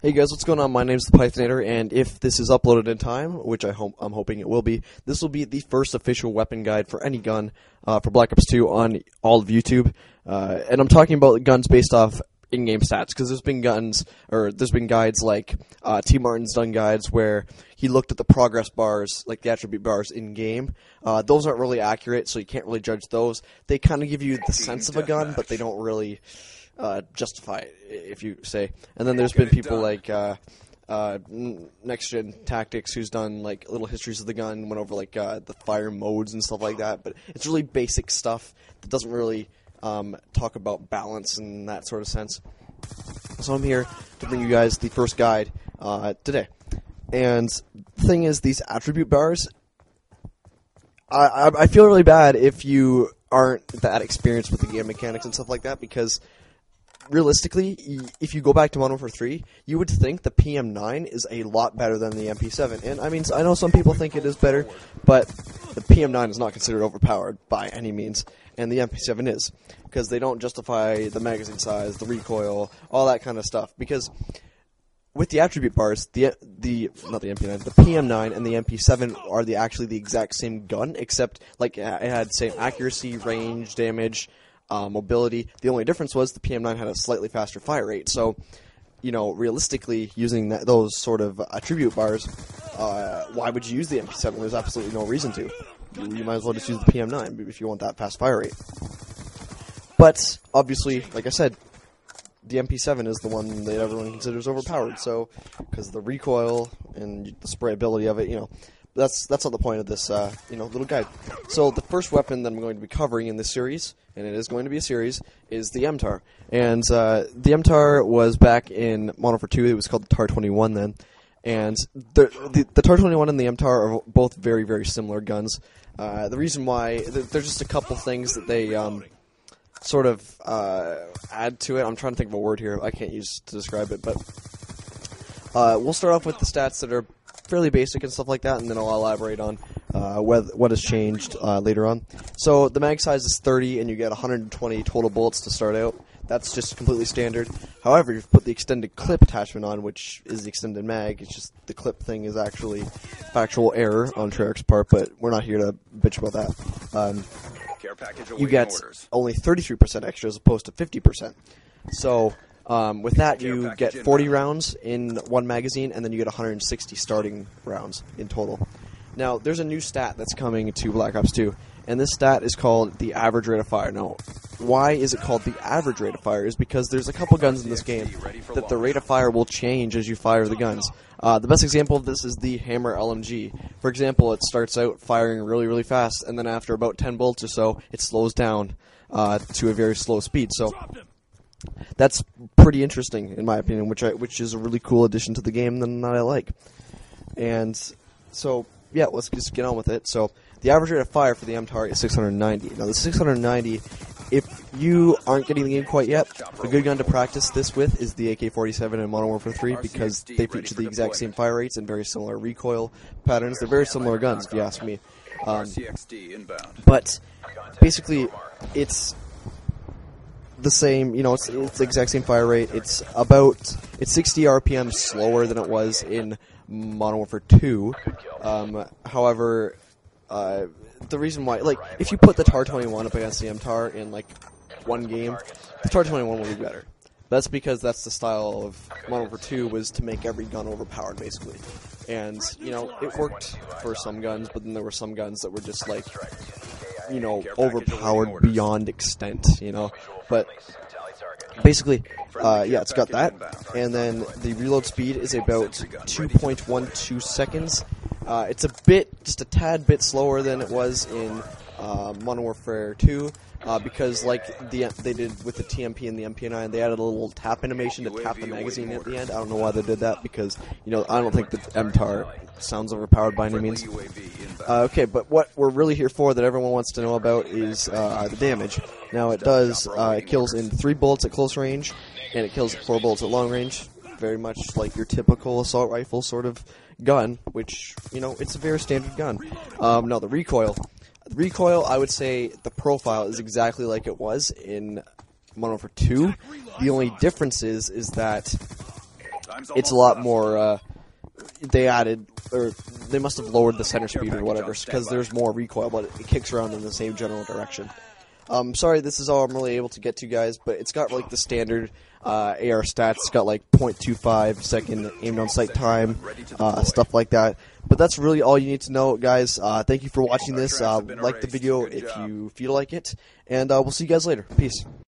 Hey guys, what's going on? My name's the Pythonator, and if this is uploaded in time, which I'm hoping it will be, this will be the first official weapon guide for any gun for Black Ops 2 on all of YouTube. And I'm talking about guns based off in-game stats, because there's been guides like T. Martin's done guides where he looked at the progress bars, like the attribute bars in-game. Those aren't really accurate, so you can't really judge those. They kind of give you the sense of a gun, but they don't really justify it, if you say. And then there's been people like Next Gen Tactics, who's done like little histories of the gun, went over like the fire modes and stuff like that. But it's really basic stuff that doesn't really talk about balance and that sort of sense. So I'm here to bring you guys the first guide today. And the thing is, these attribute bars, I feel really bad if you aren't that experienced with the game mechanics and stuff like that, because realistically, if you go back to Modern Warfare 3, you would think the PM9 is a lot better than the MP7. And I mean, I know some people think it is better, but the PM9 is not considered overpowered by any means, and the MP7 is, because they don't justify the magazine size, the recoil, all that kind of stuff. Because with the attribute bars, not the MP9, the PM9 and the MP7 are actually the exact same gun, except like it had same accuracy, range, damage, mobility. The only difference was the PM9 had a slightly faster fire rate. So, you know, realistically, using those sort of attribute bars, why would you use the MP7? There's absolutely no reason to. You might as well just use the PM9 if you want that fast fire rate. But obviously, like I said, the MP7 is the one that everyone considers overpowered. So, because the recoil and the sprayability of it, you know. That's not the point of this, little guide. So the first weapon that I'm going to be covering in this series, and it is going to be a series, is the MTAR. And the MTAR was back in Modern Warfare 2. It was called the TAR-21 then. And the TAR-21 and the MTAR are both very, very similar guns. The reason why, there's just a couple things that they sort of add to it. I'm trying to think of a word here I can't use to describe it, but we'll start off with the stats that are fairly basic and stuff like that, and then I'll elaborate on what has changed later on. So the mag size is 30, and you get 120 total bullets to start out. That's just completely standard. However, you've put the extended clip attachment on, which is the extended mag. It's just the clip thing is actually factual error on Treyarch's part, but we're not here to bitch about that. You get only 33% extra as opposed to 50%. So with that, you get 40 rounds in one magazine, and then you get 160 starting rounds in total. Now, there's a new stat that's coming to Black Ops 2, and this stat is called the average rate of fire. Now, why is it called the average rate of fire? Is because there's a couple guns in this game that the rate of fire will change as you fire the guns. The best example of this is the Hammer LMG. For example, it starts out firing really, really fast, and then after about 10 bullets or so, it slows down to a very slow speed. So that's pretty interesting, in my opinion, which is a really cool addition to the game that I like. And so, yeah, let's just get on with it. So the average rate of fire for the MTAR is 690. Now, the 690, if you aren't getting the game quite yet, a good gun to practice this with is the AK-47 in Modern Warfare 3, because they feature the exact same fire rates and very similar recoil patterns. They're very similar guns, if you ask me. But basically, it's the same, it's the exact same fire rate. It's 60 RPM slower than it was in Modern Warfare 2. However, the reason why, like, if you put the TAR-21 up against the MTAR in, like, one game, the TAR-21 will be better. That's because that's the style of Modern Warfare 2, was to make every gun overpowered, basically. And, it worked for some guns, but then there were some guns that were just, like, overpowered beyond extent, But basically, it's got that. And then the reload speed is about 2.12 seconds. It's just a tad bit slower than it was in Modern Warfare 2, because like they did with the TMP and the MP9, they added a little tap animation to tap the magazine at the end. I don't know why they did that, because, I don't think the MTAR sounds overpowered by any means. Okay, but what we're really here for, that everyone wants to know about, is the damage. Now, it kills in 3 bullets at close range, and it kills 4 bullets at long range. Very much like your typical assault rifle sort of gun, which, it's a very standard gun. Now, the recoil. The recoil, I would say the profile is exactly like it was in Modern Warfare 2. The only difference is that it's a lot more. They added, or they must have lowered the center speed or whatever, because there's more recoil, but it kicks around in the same general direction. Sorry, this is all I'm really able to get to, guys, but it's got like the standard AR stats. It's got like 0.25 second aimed on sight time, stuff like that. But that's really all you need to know, guys. Thank you for watching this. Like the video if you feel like it, and we'll see you guys later. Peace.